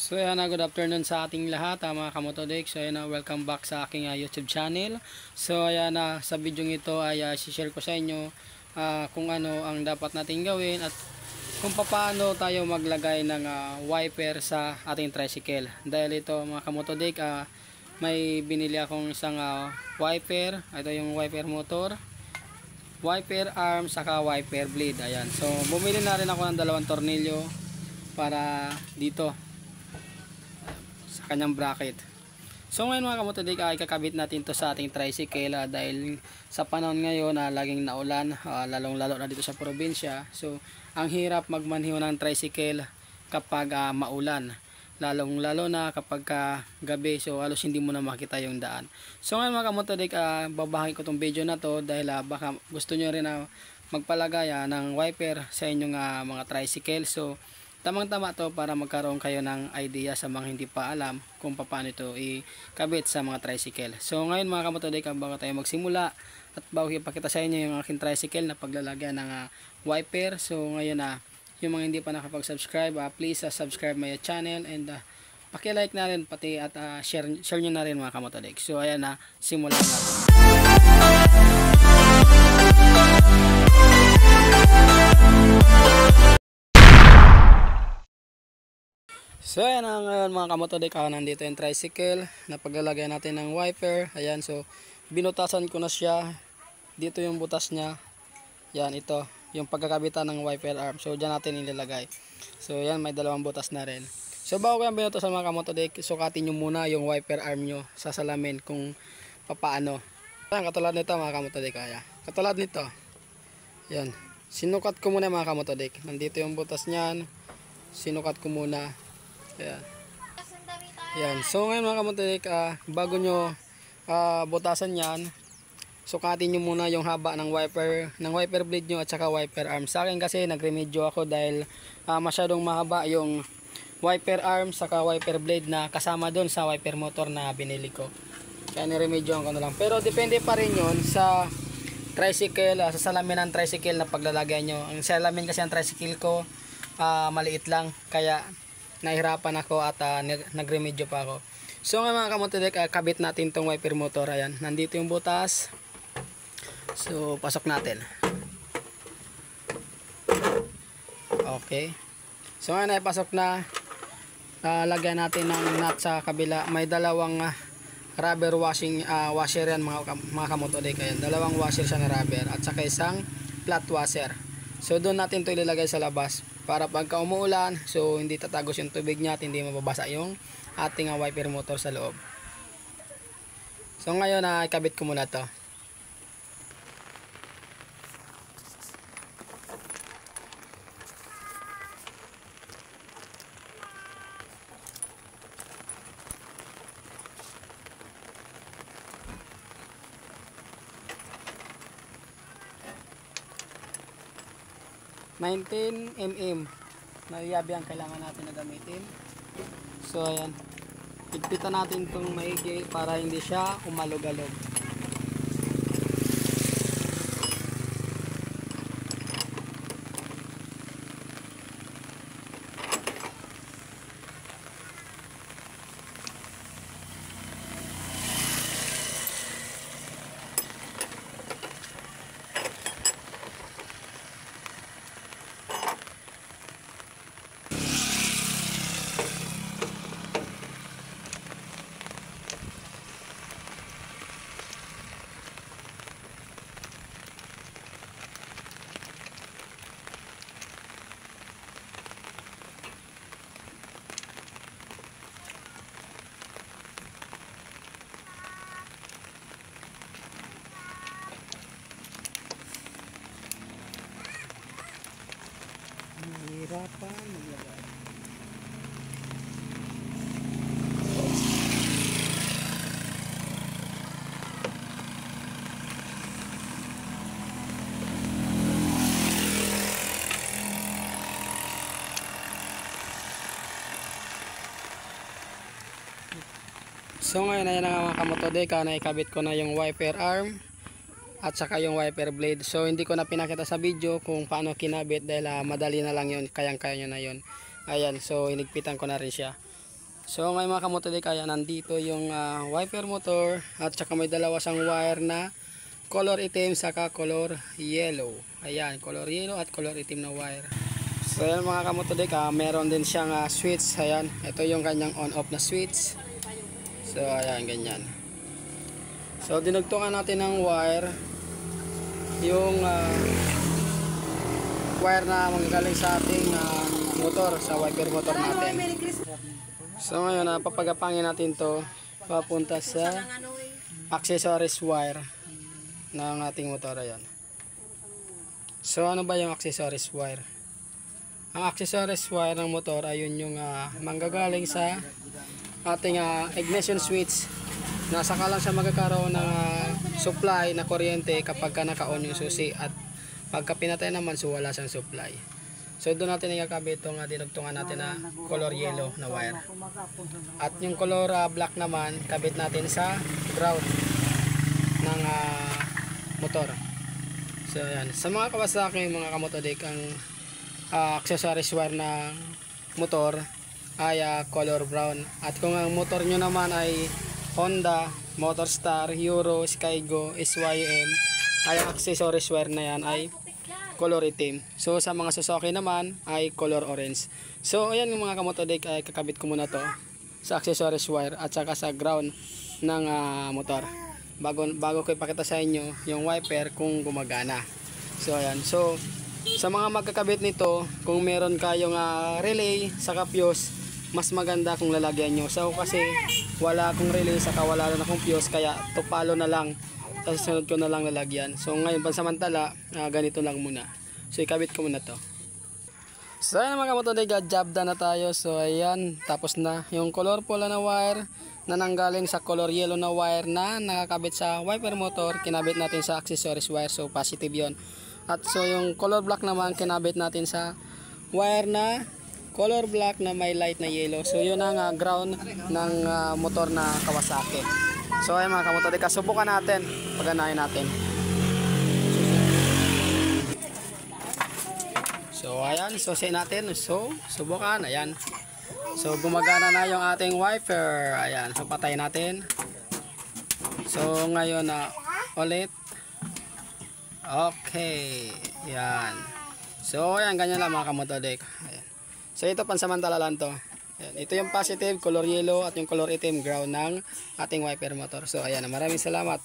So yan good afternoon sa ating lahat, mga kamotodik. So yan welcome back sa aking YouTube channel. So ayan sa video ito ay share ko sa inyo kung ano ang dapat natin gawin at kung paano tayo maglagay ng wiper sa ating tricycle. Dahil ito mga kamotodik, may binili akong isang wiper. Ito yung wiper motor, wiper arm, saka wiper blade. Ayan. So bumili na rin ako ng 2 tornilyo para dito sa kanyang bracket. So ngayon mga kamotodik, ikakabit natin to sa ating tricycle dahil sa panahon ngayon laging naulan, lalong lalo na dito sa probinsya. So ang hirap magmanhiw ng tricycle kapag maulan, lalong lalo na kapag gabi. So halos hindi mo na makita yung daan. So ngayon mga kamotodik, babahagi ko tong video na to dahil baka gusto nyo rin magpalagay ng wiper sa inyong mga tricycle. So tamang-tama to para magkaroon kayo ng idea sa mga hindi pa alam kung paano ito ikabit sa mga tricycle. So ngayon mga kamotodik, bago tayo magsimula at bago ipakita sa inyo yung aking tricycle na paglalagyan ng wiper. So ngayon yung mga hindi pa nakapag-subscribe, please subscribe my channel and paki-like na rin pati at share nyo na rin mga kamotodik. So ayan simulan natin. So ayan ngayon mga kamotodik, nandito yung tricycle na paglalagay natin ng wiper. Ayan, so binutasan ko na siya. Dito yung butas niya. Yan, ito yung pagkakabitan ng wiper arm. So dyan natin ilalagay. So yan, may 2 butas na rin. So bago ko yung binutasan mga kamotodik, sukatin nyo muna yung wiper arm nyo sa salamin kung paano. Ayan, katulad nito mga kamotodik. Katulad nito. Yan, sinukat ko muna mga kamotodik. Nandito yung butas niyan. Sinukat ko muna. Yan. So ngayon mga kamotodik, bago nyo butasan yan, sukatin nyo muna yung haba ng wiper blade nyo at saka wiper arm. Sa akin kasi nagremedyo ako dahil masyadong mahaba yung wiper arm saka wiper blade na kasama doon sa wiper motor na binili ko. Kaya niremedyoan ko na lang. Pero depende pa rin yun sa tricycle, sa salamin ng tricycle na paglalagay nyo. Ang salamin kasi ng tricycle ko maliit lang, kaya nahirapan ako at nagremedyo pa ako. So mga kamotodik, kabit natin tong wiper motor. Ayan, nandito yung butas. So pasok natin. Okay. So ngayon ay pasok na. Lagyan natin ng nut sa kabila. May 2 rubber washer yan mga kamotodik. Ayan, 2 washer siya na rubber at saka isang flat washer. So doon natin ito ilalagay sa labas para pagka umuulan, so hindi tatagos yung tubig niya at hindi mababasa yung ating wiper motor sa loob. So ngayon ikabit ko muna to. mm na yabi ang kailangan natin na gamitin. So ayan, higpitan natin itong maigi para hindi siya umalog-alog. Hirapan maglagay. So ngayon ayan mga kamotodik, naikabit ko na yung wiper arm at saka yung wiper blade. So hindi ko na pinakita sa video kung paano kinabit dahil madali na lang yun, kayang-kaya nyo na yun. Ayan, so hinigpitan ko na rin siya. So ngayon mga kamotodik, kaya nandito yung wiper motor at saka may dalawa siyang wire na color itim saka color yellow. Ayan, color yellow at color itim na wire. So ayan mga kamotodik, meron din siyang switch. Ayan, ito yung kanyang on off na switch. So ayan, ganyan. So dinugtungan natin ng wire yung wire na manggagaling sa ating motor, sa wiper motor natin. So ngayon, papagapangin natin to papunta sa accessories wire ng ating motor. Ayan. So ano ba yung accessories wire? Ang accessories wire ng motor ay yun yung manggagaling sa ating ignition switch. Saka lang siya magkakaroon ng supply na kuryente kapag naka-on yung susi, at pagka pinatay naman, so wala siyang supply. So doon natin ikakabit itong dinugtungan natin na color yellow na wire. At yung color black naman, kabit natin sa ground ng motor. So ayan. Sa mga Kawasaki, mga kamotodik, ang accessories wire na motor ay color brown. At kung ang motor nyo naman ay Honda, Motorstar, Euro, Skygo, SYM, ay ang accessories wire na yan ay color itim. So sa mga Suzuki naman ay color orange. So ayan yung mga kamotodik, ay kakabit ko muna to sa accessories wire at saka sa ground ng motor bago ko ipakita sa inyo yung wiper kung gumagana. So ayan. So sa mga magkakabit nito, kung meron kayong relay saka fuse, mas maganda kung lalagyan nyo. So kasi wala akong relay saka wala lang akong fuse, kaya tupalo na lang. Tapos sunod ko na lang lalagyan. So ngayon pansamantala, ganito lang muna. So ikabit ko muna to. So ayan mga kamotodik, job done na tayo. So ayan, tapos na yung color pula na wire na nanggaling sa color yellow na wire na nakakabit sa wiper motor, kinabit natin sa accessories wire. So positive yon. At so yung color black naman, kinabit natin sa wire na color black na may light na yellow. So yun ang ground ng motor na Kawasaki. So ayan mga kamotodik, subukan natin, paganahin natin. So ayan, susi natin. So subukan, ayan. So gumagana na yung ating wiper. Ayan, so patayin natin. So ngayon ulit. Okay, yan. So ayan, ganyan lang mga kamotodik. Ayan. So ito pansamantala lang to. Ayan. Ito yung positive, color yellow, at yung color itim, ground ng ating wiper motor. So ayan, maraming salamat.